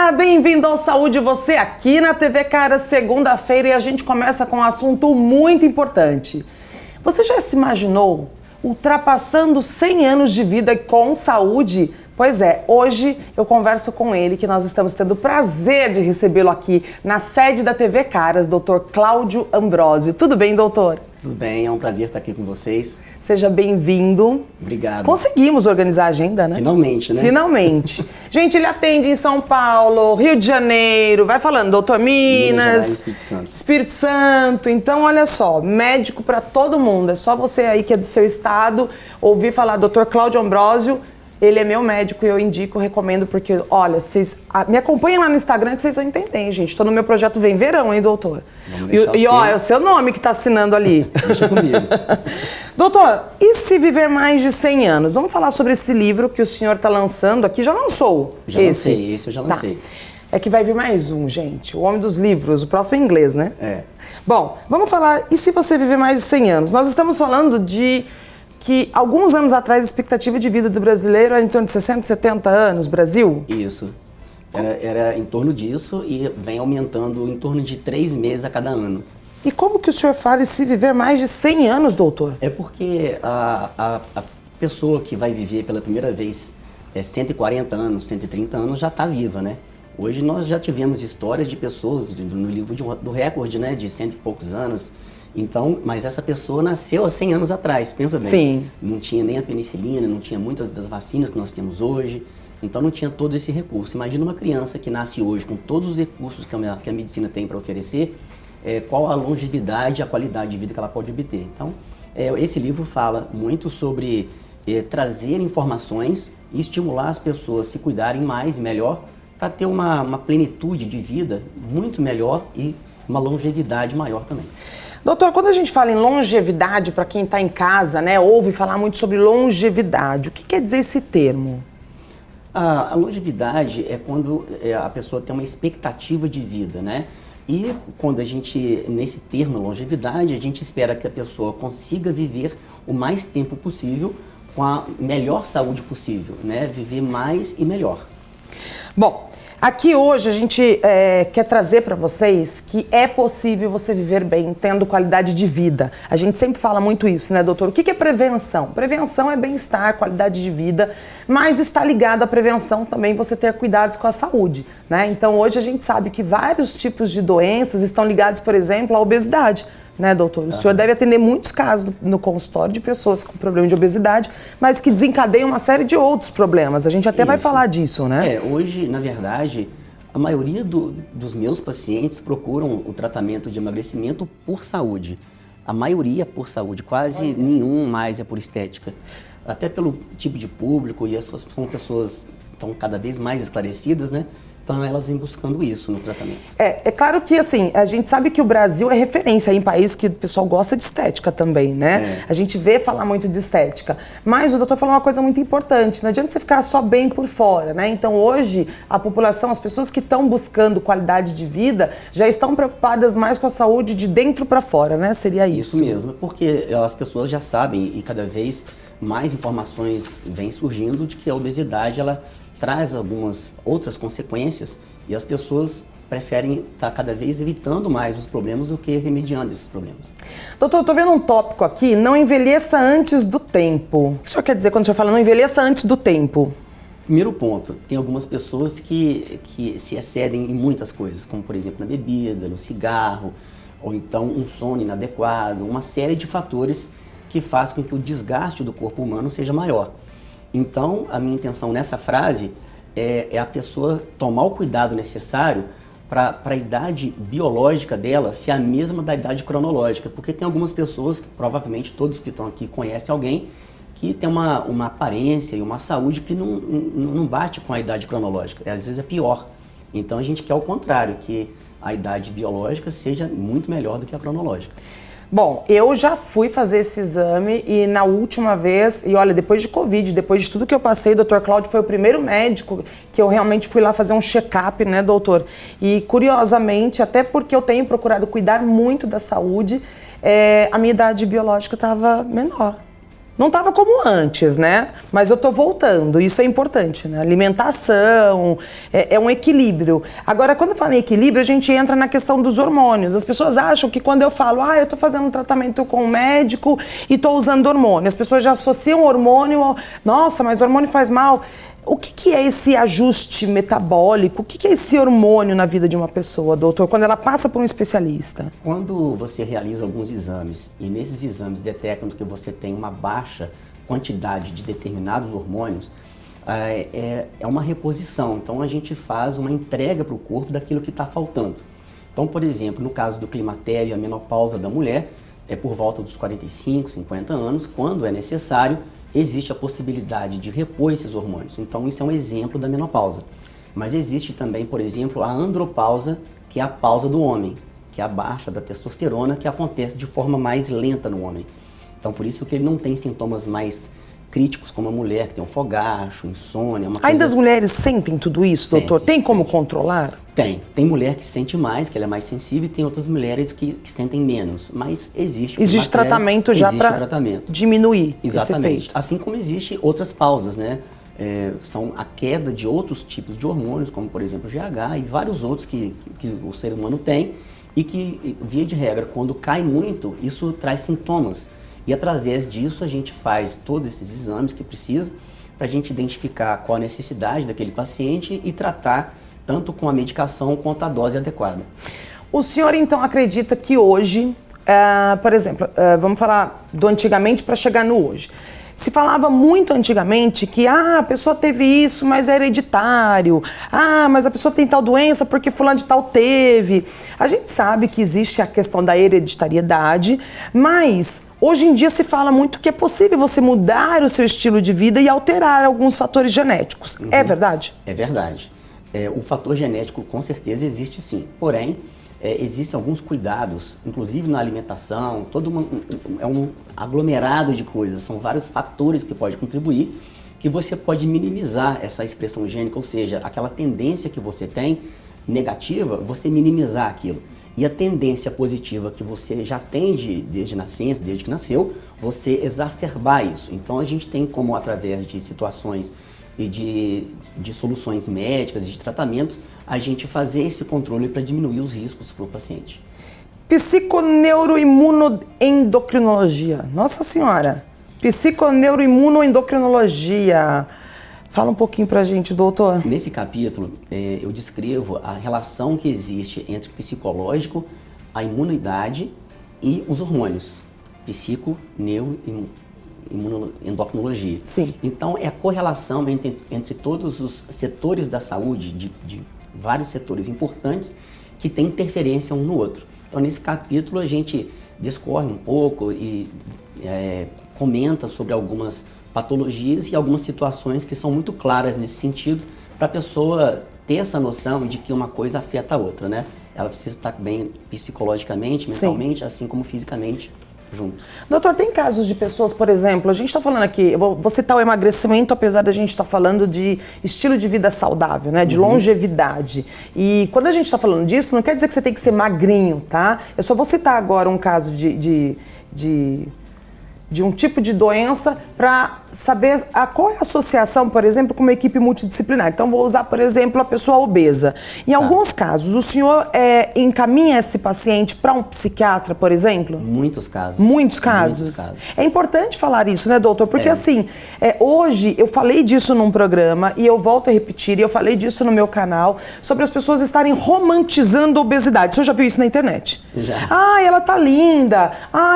Seja bem-vindo ao Saúde Você aqui na TV Caras, segunda-feira, e a gente começa com um assunto muito importante. Você já se imaginou ultrapassando 100 anos de vida com saúde? Pois é, hoje eu converso com ele, que nós estamos tendo o prazer de recebê-lo aqui na sede da TV Caras, Dr. Cláudio Ambrosio. Tudo bem, doutor? Tudo bem, é um prazer estar aqui com vocês. Seja bem-vindo. Obrigado. Conseguimos organizar a agenda, né? Finalmente, né? Finalmente. Gente, ele atende em São Paulo, Rio de Janeiro, vai falando, doutor, Minas, Espírito Santo. Espírito Santo. Então, olha só, médico para todo mundo. É só você aí que é do seu estado ouvir falar, doutor Cláudio Ambrosio. Ele é meu médico e eu indico, recomendo, porque, olha, vocês me acompanhem lá no Instagram que vocês vão entender, hein, gente. Tô no meu projeto Vem Verão, hein, doutor? E ó, é o seu nome que tá assinando ali. Deixa comigo. Doutor, e se viver mais de 100 anos? Vamos falar sobre esse livro que o senhor tá lançando aqui. Já lançou? Já lancei, esse eu já lancei. Tá. É que vai vir mais um, gente. O Homem dos Livros. O próximo é em inglês, né? É. Bom, vamos falar, e se você viver mais de 100 anos? Nós estamos falando de que alguns anos atrás a expectativa de vida do brasileiro era em torno de 60, 70 anos, Brasil? Isso. Era em torno disso e vem aumentando em torno de 3 meses a cada ano. E como que o senhor fala em se viver mais de 100 anos, doutor? É porque a pessoa que vai viver pela primeira vez 140 anos, 130 anos já está viva, né? Hoje nós já tivemos histórias de pessoas no livro do recorde, né, de 100 e poucos anos. Então, mas essa pessoa nasceu há 100 anos atrás, pensa bem. Sim. Não tinha nem a penicilina, não tinha muitas das vacinas que nós temos hoje, então não tinha todo esse recurso. Imagina uma criança que nasce hoje com todos os recursos que a medicina tem para oferecer, qual a longevidade, a qualidade de vida que ela pode obter. Então, esse livro fala muito sobre trazer informações e estimular as pessoas a se cuidarem mais e melhor para ter uma plenitude de vida muito melhor e uma longevidade maior também. Doutor, quando a gente fala em longevidade, para quem está em casa, né, ouve falar muito sobre longevidade. O que quer dizer esse termo? A longevidade é quando a pessoa tem uma expectativa de vida, né? E quando a gente, nesse termo longevidade, a gente espera que a pessoa consiga viver o mais tempo possível com a melhor saúde possível, né? Viver mais e melhor. Bom, aqui hoje a gente quer trazer para vocês que é possível você viver bem, tendo qualidade de vida. A gente sempre fala muito isso, né, doutor? O que é prevenção? Prevenção é bem-estar, qualidade de vida, mas está ligado à prevenção também você ter cuidados com a saúde, né? Então hoje a gente sabe que vários tipos de doenças estão ligados, por exemplo, à obesidade. Né, doutor? O senhor deve atender muitos casos no consultório de pessoas com problema de obesidade, mas que desencadeiam uma série de outros problemas. A gente até vai falar disso, né? Hoje, na verdade, a maioria dos meus pacientes procuram o tratamento de emagrecimento por saúde. A maioria por saúde, quase nenhum mais é por estética. Até pelo tipo de público, e são pessoas estão cada vez mais esclarecidas, né? Então elas vêm buscando isso no tratamento. É claro que assim, a gente sabe que o Brasil é referência em país que o pessoal gosta de estética também, né? A gente vê falar muito de estética. Mas o doutor falou uma coisa muito importante, não adianta você ficar só bem por fora, né? Então hoje a população, as pessoas que estão buscando qualidade de vida já estão preocupadas mais com a saúde de dentro para fora, né? Seria isso. Isso mesmo, porque as pessoas já sabem e cada vez mais informações vêm surgindo de que a obesidade, ela traz algumas outras consequências e as pessoas preferem estar cada vez evitando mais os problemas do que remediando esses problemas. Doutor, eu tô vendo um tópico aqui, não envelheça antes do tempo. O que o senhor quer dizer quando o senhor fala não envelheça antes do tempo? Primeiro ponto, tem algumas pessoas que se excedem em muitas coisas, como por exemplo na bebida, no cigarro, ou então um sono inadequado, uma série de fatores que faz com que o desgaste do corpo humano seja maior. Então, a minha intenção nessa frase é a pessoa tomar o cuidado necessário para a idade biológica dela ser a mesma da idade cronológica, porque tem algumas pessoas, que provavelmente todos que estão aqui conhecem alguém, que tem uma aparência e uma saúde que não bate com a idade cronológica, às vezes é pior. Então a gente quer o contrário, que a idade biológica seja muito melhor do que a cronológica. Bom, eu já fui fazer esse exame e na última vez, e olha, depois de Covid, depois de tudo que eu passei, o Dr. Cláudio foi o primeiro médico que eu realmente fui lá fazer um check-up, né, doutor? E curiosamente, até porque eu tenho procurado cuidar muito da saúde, a minha idade biológica estava menor. Não estava como antes, né? Mas eu tô voltando, isso é importante, né? Alimentação, é um equilíbrio. Agora, quando eu falo em equilíbrio, a gente entra na questão dos hormônios. As pessoas acham que quando eu falo, eu tô fazendo um tratamento com um médico e tô usando hormônio, as pessoas já associam hormônio ao, nossa, mas o hormônio faz mal. O que é esse ajuste metabólico? O que é esse hormônio na vida de uma pessoa, doutor, quando ela passa por um especialista? Quando você realiza alguns exames e nesses exames detectam que você tem uma baixa quantidade de determinados hormônios, é uma reposição. Então a gente faz uma entrega para o corpo daquilo que está faltando. Então, por exemplo, no caso do climatério e a menopausa da mulher, é por volta dos 45, 50 anos, quando é necessário, existe a possibilidade de repor esses hormônios. Então isso é um exemplo da menopausa. Mas existe também, por exemplo, a andropausa, que é a pausa do homem, que é a baixa da testosterona, que acontece de forma mais lenta no homem. Então por isso que ele não tem sintomas mais críticos como a mulher, que tem um fogacho, insônia, uma coisa... Ainda as mulheres sentem tudo isso, doutor? Tem como controlar? Tem mulher que sente mais, que ela é mais sensível, e tem outras mulheres que sentem menos, mas existe tratamento já para diminuir esse efeito. Assim como existe outras pausas, né? São a queda de outros tipos de hormônios, como por exemplo o GH e vários outros que o ser humano tem e que, via de regra, quando cai muito, isso traz sintomas. E através disso a gente faz todos esses exames que precisa para a gente identificar qual a necessidade daquele paciente e tratar tanto com a medicação quanto a dose adequada. O senhor então acredita que hoje, por exemplo, vamos falar do antigamente para chegar no hoje. Se falava muito antigamente que a pessoa teve isso, mas é hereditário. Mas a pessoa tem tal doença porque fulano de tal teve. A gente sabe que existe a questão da hereditariedade, mas hoje em dia se fala muito que é possível você mudar o seu estilo de vida e alterar alguns fatores genéticos. É verdade? É verdade. O fator genético com certeza existe sim. Porém, existem alguns cuidados, inclusive na alimentação, é um aglomerado de coisas, são vários fatores que podem contribuir, que você pode minimizar essa expressão gênica, ou seja, aquela tendência que você tem negativa, você minimizar aquilo. E a tendência positiva que você já tem desde nascença, desde que nasceu, você exacerbar isso. Então a gente tem como, através de situações e de soluções médicas e de tratamentos, a gente fazer esse controle para diminuir os riscos para o paciente. Psiconeuroimunoendocrinologia. Nossa Senhora! Psiconeuroimunoendocrinologia. Fala um pouquinho pra gente, doutor. Nesse capítulo, eu descrevo a relação que existe entre o psicológico, a imunidade e os hormônios. Psiconeuroendocrinologia. Sim. Então, é a correlação entre todos os setores da saúde, de vários setores importantes, que têm interferência um no outro. Então, nesse capítulo, a gente discorre um pouco e comenta sobre algumas patologias e algumas situações que são muito claras nesse sentido, para a pessoa ter essa noção de que uma coisa afeta a outra, né? Ela precisa estar bem psicologicamente, mentalmente, assim como fisicamente, junto. Doutor, tem casos de pessoas, por exemplo, a gente está falando aqui, eu vou citar o emagrecimento, apesar da gente estar falando de estilo de vida saudável, né? De longevidade. E quando a gente está falando disso, não quer dizer que você tem que ser magrinho, tá? Eu só vou citar agora um caso de um tipo de doença para saber qual é a associação, por exemplo, com uma equipe multidisciplinar. Então, vou usar, por exemplo, a pessoa obesa. Em alguns casos, o senhor encaminha esse paciente para um psiquiatra, por exemplo? Muitos casos. Muitos casos. É importante falar isso, né, doutor? Porque, assim, hoje eu falei disso num programa e eu volto a repetir, e eu falei disso no meu canal, sobre as pessoas estarem romantizando a obesidade. O senhor já viu isso na internet? Já. Ela tá linda.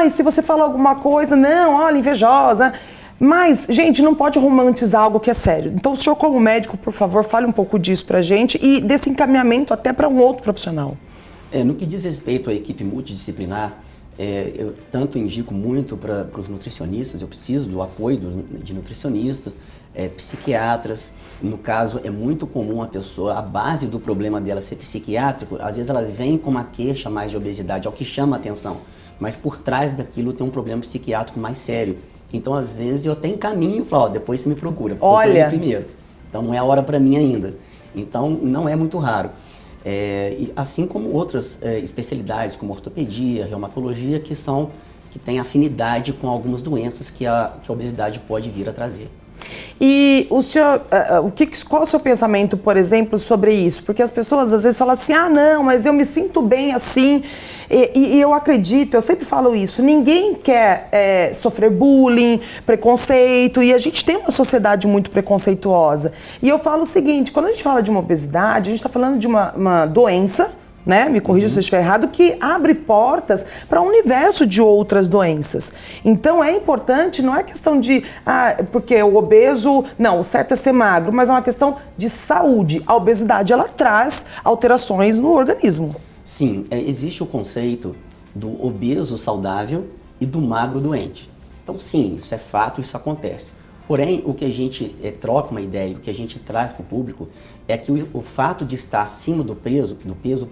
E se você fala alguma coisa, não, olha, invejosa. Mas, gente, não pode romantizar algo que é sério. Então, o senhor, como médico, por favor, fale um pouco disso pra gente e desse encaminhamento até para um outro profissional. No que diz respeito à equipe multidisciplinar, eu tanto indico muito para os nutricionistas, eu preciso do apoio de nutricionistas, psiquiatras. No caso, é muito comum a pessoa, a base do problema dela ser psiquiátrico, às vezes ela vem com uma queixa mais de obesidade, é o que chama a atenção. Mas por trás daquilo tem um problema psiquiátrico mais sério. Então, às vezes, eu até encaminho e falo, depois você me procura. Olha! Primeiro. Então, não é a hora para mim ainda. Então, não é muito raro. E assim como outras especialidades, como ortopedia, reumatologia, que tem afinidade com algumas doenças que a obesidade pode vir a trazer. E o senhor, qual é o seu pensamento, por exemplo, sobre isso? Porque as pessoas às vezes falam assim, não, mas eu me sinto bem assim, e eu acredito, eu sempre falo isso, ninguém quer sofrer bullying, preconceito, e a gente tem uma sociedade muito preconceituosa. E eu falo o seguinte, quando a gente fala de uma obesidade, a gente está falando de uma doença, né? Me corrija se eu estiver errado, que abre portas para um universo de outras doenças. Então é importante, não é questão de, porque o obeso, não, o certo é ser magro, mas é uma questão de saúde. A obesidade, ela traz alterações no organismo. Sim, existe o conceito do obeso saudável e do magro doente. Então sim, isso é fato, isso acontece. Porém, o que a gente troca uma ideia, o que a gente traz para o público é que o fato de estar acima do peso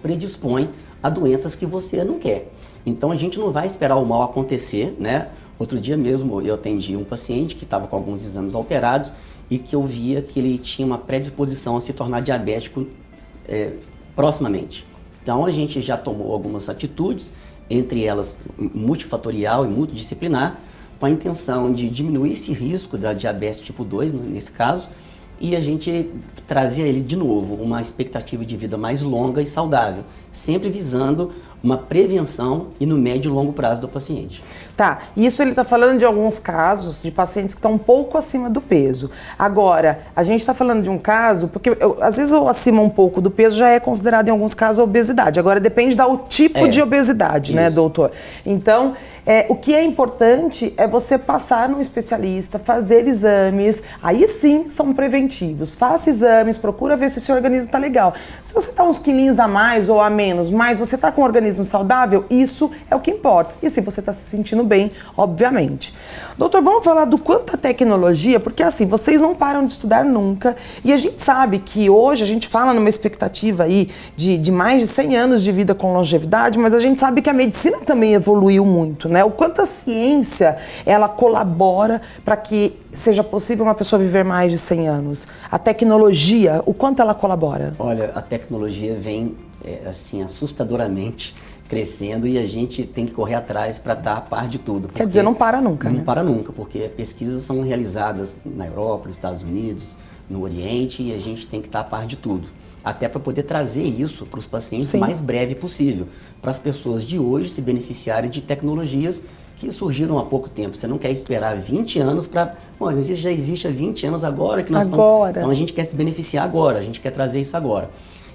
predispõe a doenças que você não quer. Então a gente não vai esperar o mal acontecer, né? Outro dia mesmo eu atendi um paciente que estava com alguns exames alterados e que eu via que ele tinha uma predisposição a se tornar diabético proximamente. Então a gente já tomou algumas atitudes, entre elas multifatorial e multidisciplinar, com a intenção de diminuir esse risco da diabetes tipo 2, nesse caso, e a gente trazia ele de novo uma expectativa de vida mais longa e saudável, sempre visando uma prevenção e no médio e longo prazo do paciente. Tá, isso ele está falando de alguns casos de pacientes que estão um pouco acima do peso. Agora, a gente está falando de um caso, porque às vezes o acima um pouco do peso já é considerado em alguns casos obesidade. Agora depende do tipo de obesidade, né, doutor? Então, o que é importante é você passar num especialista, fazer exames, aí sim são preventivos. Faça exames, procura ver se o seu organismo está legal. Se você está uns quilinhos a mais ou a menos, mas você está com um organismo saudável, isso é o que importa. E se você está se sentindo bem, obviamente. Doutor, vamos falar do quanto a tecnologia, porque assim, vocês não param de estudar nunca, e a gente sabe que hoje a gente fala numa expectativa aí de mais de 100 anos de vida com longevidade, mas a gente sabe que a medicina também evoluiu muito, né? O quanto a ciência, ela colabora para que seja possível uma pessoa viver mais de 100 anos. A tecnologia, o quanto ela colabora? Olha, a tecnologia vem assim, assustadoramente crescendo e a gente tem que correr atrás para estar a par de tudo. Quer dizer, não para nunca, né? Não para nunca, porque pesquisas são realizadas na Europa, nos Estados Unidos, no Oriente, e a gente tem que estar a par de tudo. Até para poder trazer isso para os pacientes o mais breve possível, para as pessoas de hoje se beneficiarem de tecnologias que surgiram há pouco tempo. Você não quer esperar 20 anos para... Bom, isso já existe há 20 anos agora que nós estamos... Então a gente quer se beneficiar agora, a gente quer trazer isso agora.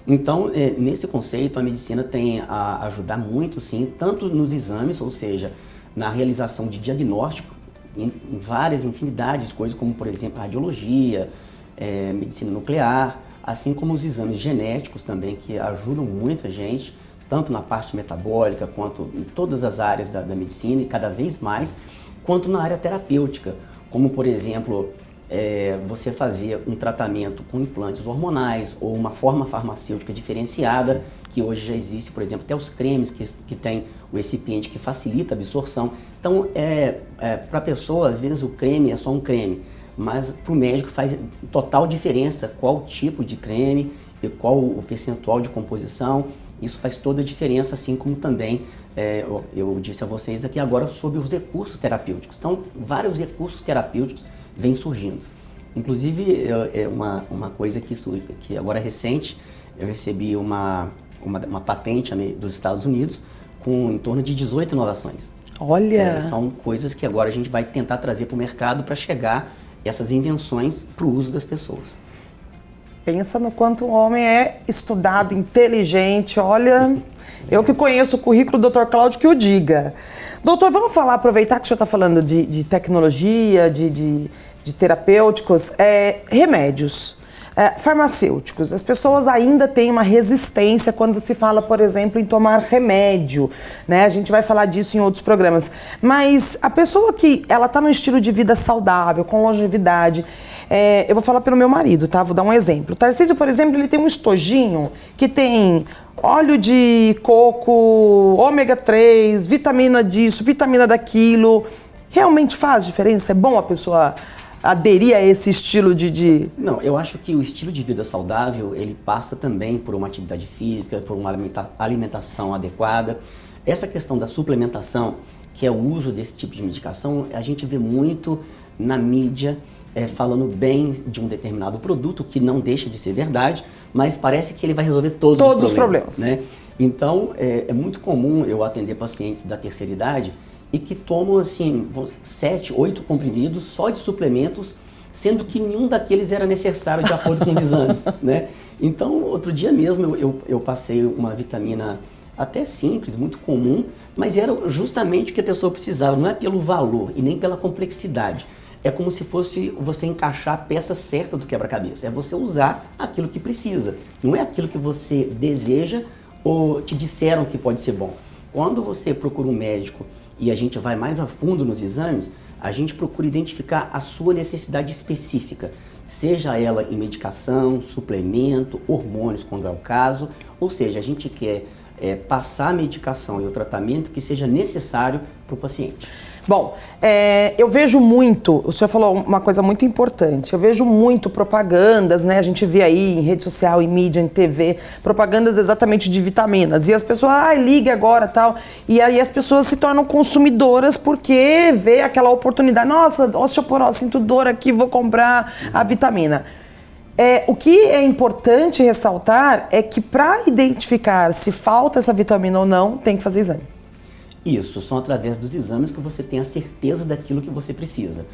Então, nesse conceito, a medicina tem a ajudar muito, sim, tanto nos exames, ou seja, na realização de diagnóstico, em várias infinidades de coisas, como, por exemplo, radiologia, medicina nuclear, assim como os exames genéticos também, que ajudam muito a gente, tanto na parte metabólica, quanto em todas as áreas da medicina, e cada vez mais, quanto na área terapêutica, como, por exemplo... você fazia um tratamento com implantes hormonais ou uma forma farmacêutica diferenciada, que hoje já existe, por exemplo, até os cremes que tem o recipiente que facilita a absorção. Então, para a pessoa, às vezes o creme é só um creme, mas para o médico faz total diferença qual tipo de creme e qual o percentual de composição. Isso faz toda a diferença, assim como também eu disse a vocês aqui agora sobre os recursos terapêuticos. Então, vários recursos terapêuticos vem surgindo. Inclusive, uma coisa que agora é recente, eu recebi uma patente dos Estados Unidos com em torno de 18 inovações. Olha! São coisas que agora a gente vai tentar trazer para o mercado para chegar essas invenções para o uso das pessoas. Pensa no quanto o homem é estudado, inteligente, olha... Eu que conheço o currículo do Dr. Cláudio que o diga. Doutor, vamos falar, aproveitar que o senhor está falando de tecnologia, de terapêuticos, remédios, farmacêuticos. As pessoas ainda têm uma resistência quando se fala, por exemplo, em tomar remédio, né? A gente vai falar disso em outros programas. Mas a pessoa que ela está num estilo de vida saudável, com longevidade, eu vou falar pelo meu marido, tá? Vou dar um exemplo. O Tarcísio, por exemplo, ele tem um estojinho que tem óleo de coco, ômega 3, vitamina disso, vitamina daquilo. Realmente faz diferença? É bom a pessoa aderir a esse estilo de... Não, eu acho que o estilo de vida saudável, ele passa também por uma atividade física, por uma alimentação adequada. Essa questão da suplementação, que é o uso desse tipo de medicação, a gente vê muito na mídia falando bem de um determinado produto, que não deixa de ser verdade, mas parece que ele vai resolver todos os problemas. Né? Então, é muito comum eu atender pacientes da terceira idade e que tomam assim 7, 8 comprimidos só de suplementos, sendo que nenhum daqueles era necessário de acordo com os exames, né? Então, outro dia mesmo eu passei uma vitamina até simples, muito comum, mas era justamente o que a pessoa precisava, não é pelo valor e nem pela complexidade. É como se fosse você encaixar a peça certa do quebra-cabeça, é você usar aquilo que precisa, não é aquilo que você deseja ou te disseram que pode ser bom. Quando você procura um médico e a gente vai mais a fundo nos exames, a gente procura identificar a sua necessidade específica, seja ela em medicação, suplemento, hormônios, quando é o caso, ou seja, a gente quer passar a medicação e o tratamento que seja necessário para o paciente. Bom, eu vejo muito, o senhor falou uma coisa muito importante, eu vejo muito propagandas, né? A gente vê aí em rede social, em mídia, em TV, propagandas exatamente de vitaminas. E as pessoas, ligue agora tal. E aí as pessoas se tornam consumidoras porque vê aquela oportunidade. Nossa, osteoporose, sinto dor aqui, vou comprar a vitamina. O que é importante ressaltar é que para identificar se falta essa vitamina ou não, tem que fazer exame. Isso, são através dos exames que você tem a certeza daquilo que você precisa.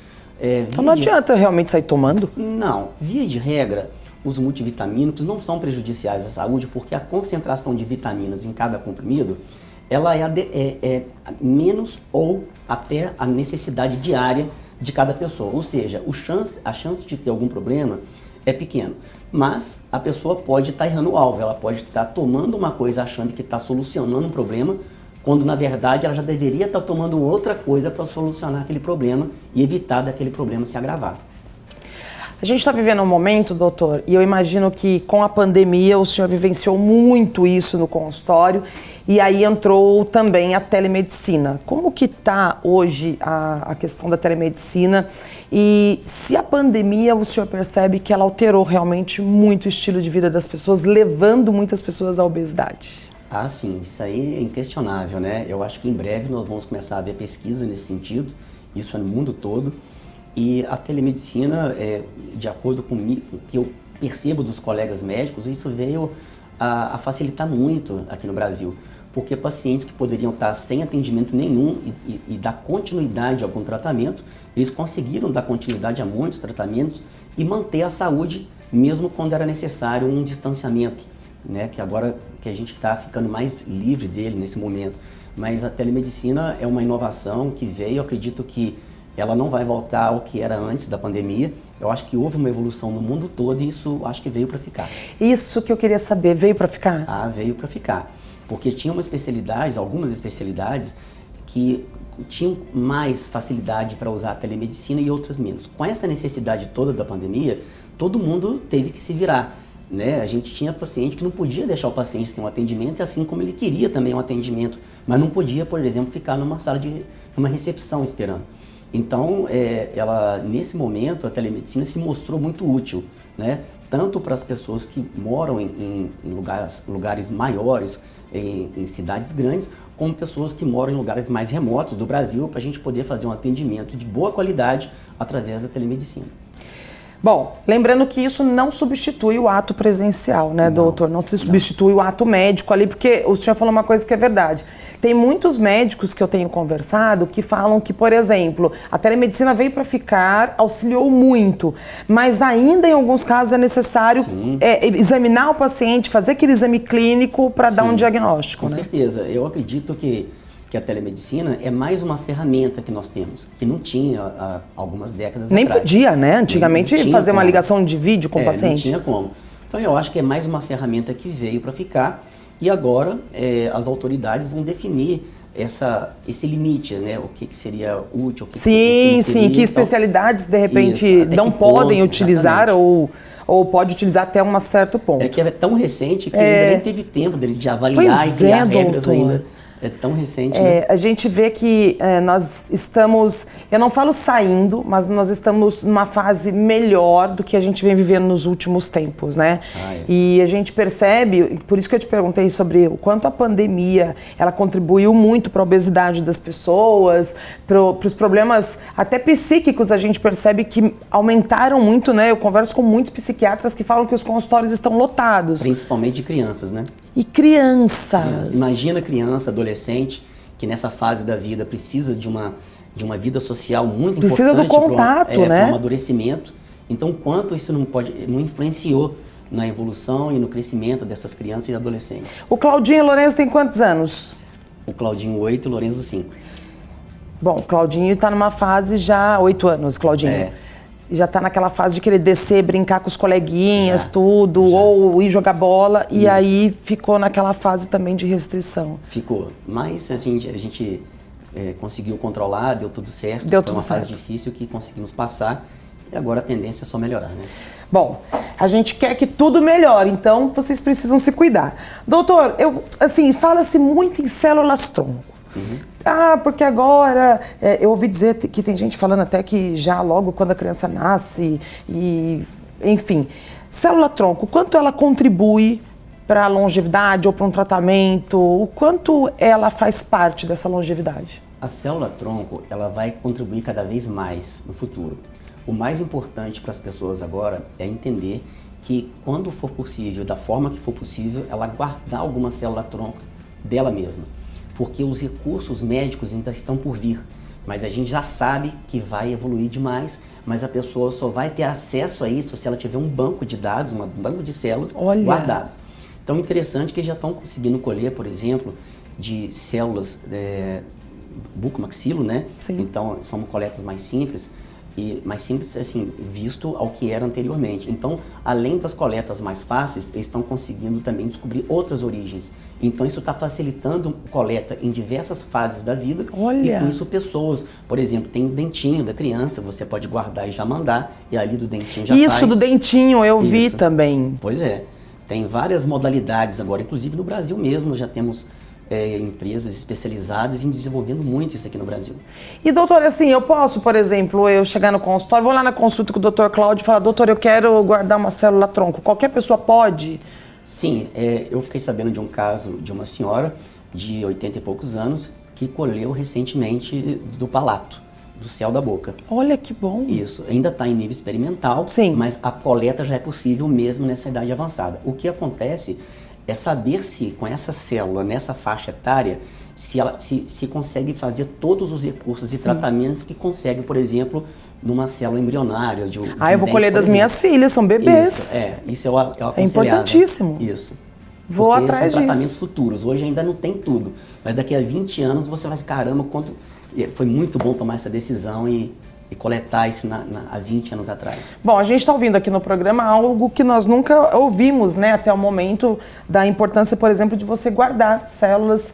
Então não adianta realmente sair tomando? Não, via de regra, os multivitamínicos não são prejudiciais à saúde porque a concentração de vitaminas em cada comprimido, ela é menos ou até a necessidade diária de cada pessoa. Ou seja, a chance de ter algum problema é pequeno. Mas a pessoa pode estar errando o alvo, ela pode estar tomando uma coisa achando que está solucionando um problema, quando na verdade ela já deveria estar tomando outra coisa para solucionar aquele problema e evitar daquele problema se agravar. A gente está vivendo um momento, doutor, e eu imagino que com a pandemia o senhor vivenciou muito isso no consultório e aí entrou também a telemedicina. Como que está hoje a questão da telemedicina e se a pandemia o senhor percebe que ela alterou realmente muito o estilo de vida das pessoas, levando muitas pessoas à obesidade? Ah, sim, isso aí é inquestionável, né? Eu acho que em breve nós vamos começar a ver pesquisa nesse sentido, isso é no mundo todo. E a telemedicina, de acordo com o que eu percebo dos colegas médicos, isso veio a facilitar muito aqui no Brasil. Porque pacientes que poderiam estar sem atendimento nenhum e dar continuidade a algum tratamento, eles conseguiram dar continuidade a muitos tratamentos e manter a saúde, mesmo quando era necessário um distanciamento, né? Que agora que a gente está ficando mais livre dele nesse momento. Mas a telemedicina é uma inovação que veio, eu acredito que ela não vai voltar ao que era antes da pandemia. Eu acho que houve uma evolução no mundo todo e isso acho que veio para ficar. Isso que eu queria saber, veio para ficar? Ah, veio para ficar. Porque tinha algumas especialidades que tinham mais facilidade para usar a telemedicina e outras menos. Com essa necessidade toda da pandemia, todo mundo teve que se virar, né? A gente tinha paciente que não podia deixar o paciente sem um atendimento, assim como ele queria também um atendimento, mas não podia, por exemplo, ficar numa sala numa recepção esperando. Então, nesse momento, a telemedicina se mostrou muito útil, né? Tanto para as pessoas que moram em lugares maiores, em cidades grandes, como pessoas que moram em lugares mais remotos do Brasil, para a gente poder fazer um atendimento de boa qualidade através da telemedicina. Bom, lembrando que isso não substitui o ato presencial, né, doutor? Não se substitui o ato médico ali, porque o senhor falou uma coisa que é verdade. Tem muitos médicos que eu tenho conversado que falam que, por exemplo, a telemedicina veio para ficar, auxiliou muito, mas ainda em alguns casos é necessário examinar o paciente, fazer aquele exame clínico para dar um diagnóstico, né? Com certeza. Eu acredito que a telemedicina é mais uma ferramenta que nós temos, que não tinha há algumas décadas Nem atrás. Podia, né? Antigamente fazer uma ligação de vídeo com o paciente. Não tinha como. Então eu acho que é mais uma ferramenta que veio para ficar e agora as autoridades vão definir esse limite, né? O que seria útil, o que sim, seria, que especialidades de repente não podem utilizar ou pode utilizar até um certo ponto. É que é tão recente que ainda nem teve tempo dele de avaliar e criar regras doutor. ainda. É tão recente, né? A gente vê que nós estamos, eu não falo saindo, mas nós estamos numa fase melhor do que a gente vem vivendo nos últimos tempos, né? E a gente percebe, por isso que eu te perguntei sobre o quanto a pandemia, ela contribuiu muito para a obesidade das pessoas, para os problemas até psíquicos, a gente percebe que aumentaram muito, né? Eu converso com muitos psiquiatras que falam que os consultórios estão lotados. Principalmente de crianças, né? E crianças. Imagina criança, adolescente, que nessa fase da vida precisa de uma vida social muito importante. Precisa do contato, né? Para o amadurecimento. Então, quanto isso não influenciou na evolução e no crescimento dessas crianças e adolescentes? O Claudinho Lourenço tem quantos anos? O Claudinho 8, o Lourenço 5. Bom, o Claudinho está numa fase já 8 anos, Claudinho. Já está naquela fase de querer descer, brincar com os coleguinhas, ou ir jogar bola, e aí ficou naquela fase também de restrição. Ficou, mas assim, a gente conseguiu controlar, deu tudo certo. Foi uma fase difícil que conseguimos passar, e agora a tendência é só melhorar, né? Bom, a gente quer que tudo melhore, então vocês precisam se cuidar. Doutor, fala-se muito em células-tronco. Porque agora, eu ouvi dizer que tem gente falando até que já logo quando a criança nasce, enfim. Célula-tronco, quanto ela contribui para a longevidade ou para um tratamento? O quanto ela faz parte dessa longevidade? A célula-tronco, ela vai contribuir cada vez mais no futuro. O mais importante para as pessoas agora é entender que quando for possível, da forma que for possível, ela guardar alguma célula-tronco dela mesma. Porque os recursos médicos ainda estão por vir, mas a gente já sabe que vai evoluir demais, mas a pessoa só vai ter acesso a isso se ela tiver um banco de dados, um banco de células guardados. Então, interessante que já estão conseguindo colher, por exemplo, de células bucomaxilo, né? Sim. Então, são coletas mais simples, assim, visto ao que era anteriormente. Então, além das coletas mais fáceis, eles estão conseguindo também descobrir outras origens. Então, isso está facilitando coleta em diversas fases da vida. E com isso, pessoas, por exemplo, tem o dentinho da criança, você pode guardar e já mandar, e ali do dentinho já Isso, do dentinho, eu vi também. Pois é. Tem várias modalidades agora, inclusive no Brasil mesmo, já temos empresas especializadas em desenvolvendo muito isso aqui no Brasil. E doutor, assim, eu posso, por exemplo, eu chegar no consultório, vou lá na consulta com o doutor Cláudio e falar, doutor, eu quero guardar uma célula-tronco. Qualquer pessoa pode? Sim, eu fiquei sabendo de um caso de uma senhora de 80 e poucos anos que colheu recentemente do palato, do céu da boca. Olha que bom. Isso, ainda está em nível experimental, mas a coleta já é possível mesmo nessa idade avançada. O que acontece é saber se com essa célula, nessa faixa etária, se consegue fazer todos os recursos e tratamentos que consegue, por exemplo, numa célula embrionária. Eu vou colher das minhas filhas, são bebês. Isso é o aconselhável. É importantíssimo. Isso. Vou atrás disso. São tratamentos futuros. Hoje ainda não tem tudo, mas daqui a 20 anos você vai se caramba, quanto foi muito bom tomar essa decisão e coletar isso há 20 anos atrás. Bom, a gente está ouvindo aqui no programa algo que nós nunca ouvimos, né, até o momento, da importância, por exemplo, de você guardar células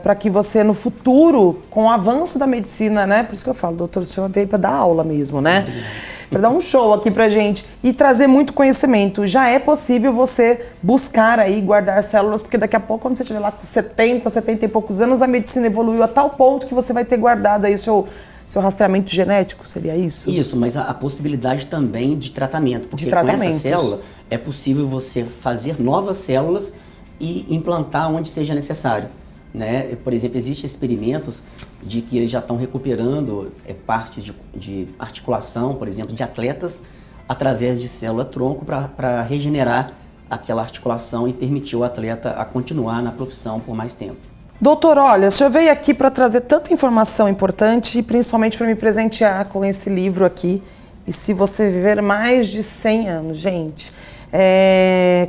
para que você, no futuro, com o avanço da medicina, né, por isso que eu falo, doutor, o senhor veio para dar aula mesmo, né, para dar um show aqui pra gente e trazer muito conhecimento. Já é possível você buscar aí, guardar células, porque daqui a pouco, quando você estiver lá com 70 e poucos anos, a medicina evoluiu a tal ponto que você vai ter guardado aí seu rastreamento genético, seria isso? Isso, mas a possibilidade também de tratamento, porque com essa célula é possível você fazer novas células e implantar onde seja necessário, né? Por exemplo, existem experimentos de que eles já estão recuperando partes de articulação, por exemplo, de atletas, através de célula-tronco para regenerar aquela articulação e permitir o atleta a continuar na profissão por mais tempo. Doutor, olha, o senhor veio aqui para trazer tanta informação importante e principalmente para me presentear com esse livro aqui. E se você viver mais de 100 anos, gente...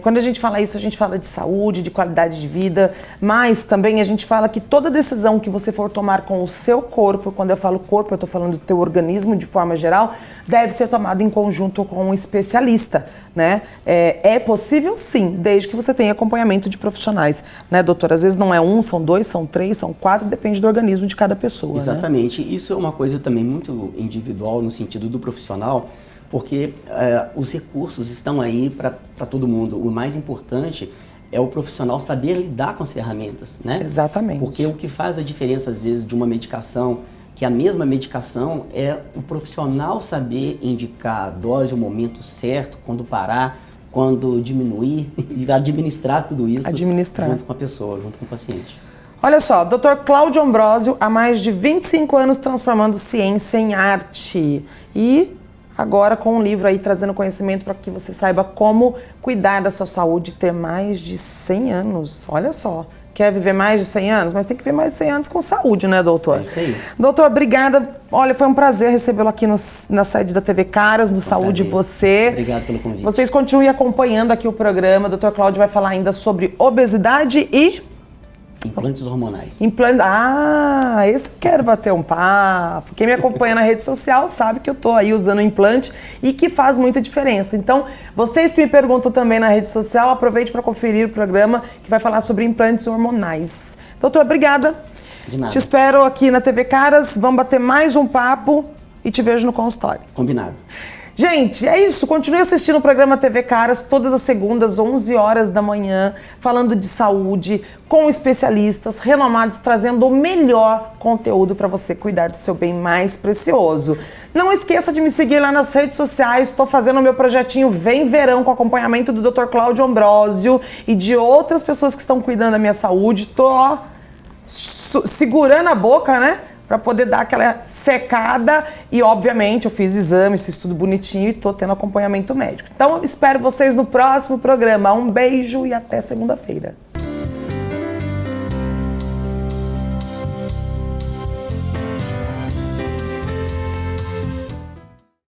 quando a gente fala isso, a gente fala de saúde, de qualidade de vida, mas também a gente fala que toda decisão que você for tomar com o seu corpo, quando eu falo corpo, eu estou falando do teu organismo de forma geral, deve ser tomada em conjunto com um especialista, né? É possível sim, desde que você tenha acompanhamento de profissionais, né, doutor? Às vezes não é um, são dois, são três, são quatro, depende do organismo de cada pessoa. Exatamente, né? Isso é uma coisa também muito individual no sentido do profissional, porque os recursos estão aí para todo mundo. O mais importante é o profissional saber lidar com as ferramentas, né? Exatamente. Porque o que faz a diferença, às vezes, de uma medicação, que a mesma medicação, é o profissional saber indicar a dose, o momento certo, quando parar, quando diminuir, e administrar tudo isso junto com a pessoa, junto com o paciente. Olha só, Dr. Cláudio Ambrosio, há mais de 25 anos transformando ciência em arte. E agora com um livro aí trazendo conhecimento para que você saiba como cuidar da sua saúde e ter mais de 100 anos. Olha só, quer viver mais de 100 anos? Mas tem que viver mais de 100 anos com saúde, né, doutor? É isso aí. Doutor, obrigada. Olha, foi um prazer recebê-lo aqui na sede da TV Caras, no Saúde Você. Obrigado pelo convite. Vocês continuem acompanhando aqui o programa. O Dr. Cláudio vai falar ainda sobre obesidade e... implantes hormonais. Esse eu quero bater um papo. Quem me acompanha na rede social sabe que eu tô aí usando implante e que faz muita diferença. Então, vocês que me perguntam também na rede social, aproveite para conferir o programa que vai falar sobre implantes hormonais. Doutor, obrigada. De nada. Te espero aqui na TV Caras. Vamos bater mais um papo e te vejo no consultório. Combinado. Gente, é isso. Continue assistindo o programa TV Caras todas as segundas, 11 horas da manhã, falando de saúde, com especialistas renomados, trazendo o melhor conteúdo para você cuidar do seu bem mais precioso. Não esqueça de me seguir lá nas redes sociais. Estou fazendo o meu projetinho Vem Verão com acompanhamento do Dr. Cláudio Ambrosio e de outras pessoas que estão cuidando da minha saúde. Tô segurando a boca, né? Para poder dar aquela secada e, obviamente, eu fiz exames, fiz tudo bonitinho e tô tendo acompanhamento médico. Então, espero vocês no próximo programa. Um beijo e até segunda-feira.